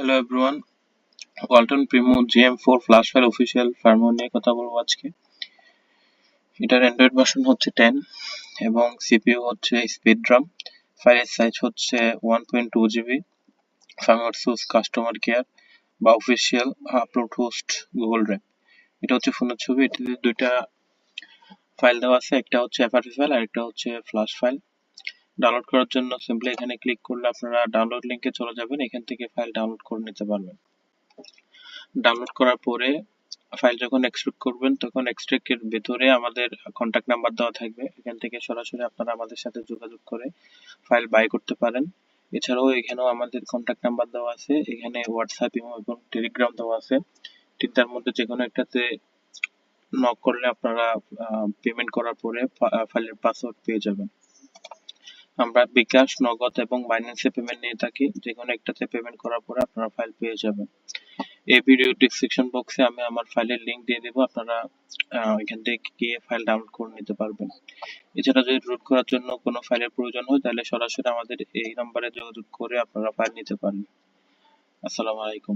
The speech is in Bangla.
Hello everyone, Walton Primo GM4 flash file official firmware নিয়ে কথা বলবো আজকে। এটার অ্যান্ড্রয়েড ভার্সন হচ্ছে 10 এবং সিপিইউ হচ্ছে স্পিডড্রাম। ফাইলের সাইজ হচ্ছে 1.2 GB. Firmware source customer care বা official upload host Google Drive. এটা হচ্ছে ফোনের ছবি। এটাতে দুইটা ফাইল দেওয়া আছে, একটা হচ্ছে FRP ফাইল আর একটা হচ্ছে ফ্ল্যাশ ফাইল। ডাউনলোড করার জন্য সিম্পলি এখানে ক্লিক করলে আপনারা ডাউনলোড লিংকে চলে যাবেন, এখান থেকে ফাইল ডাউনলোড করে নিতে পারবেন। ডাউনলোড করার পরে ফাইল যখন এক্সট্রাক্ট করবেন তখন এক্সট্রাক্টের ভেতরে আমাদের কন্ট্যাক্ট নাম্বার দেওয়া থাকবে, এখান থেকে সরাসরি আপনারা আমাদের সাথে যোগাযোগ করে ফাইল বাই করতে পারেন। এছাড়াও এখানেও আমাদের কন্ট্যাক্ট নাম্বার দেওয়া আছে, এখানে হোয়াটসঅ্যাপ এবং টেলিগ্রাম দেওয়া আছে। তিনটার মধ্যে যে কোনো একটাতে নক করলে আপনারা পেমেন্ট করার পরে ফাইলের পাসওয়ার্ড পেয়ে যাবেন। আমরা বিকাশ, নগদ এবং বাইন্যান্সে পেমেন্ট নিয়ে থাকি, যে কোনো একটাতে পেমেন্ট করার পরে আপনারা ফাইল পেয়ে যাবেন। এই ভিডিও ডেসক্রিপশন বক্সে আমি আমার ফাইলের লিংক দিয়ে দেবো, আপনারা এখান থেকে গিয়ে ফাইল ডাউনলোড করে নিতে পারবেন। এছাড়া যদি রুট করার জন্য কোনো ফাইলের প্রয়োজন হয় তাহলে সরাসরি আমাদের এই নম্বরে যোগাযোগ করে আপনারা ফাইল নিতে পারেন। আসসালামু আলাইকুম।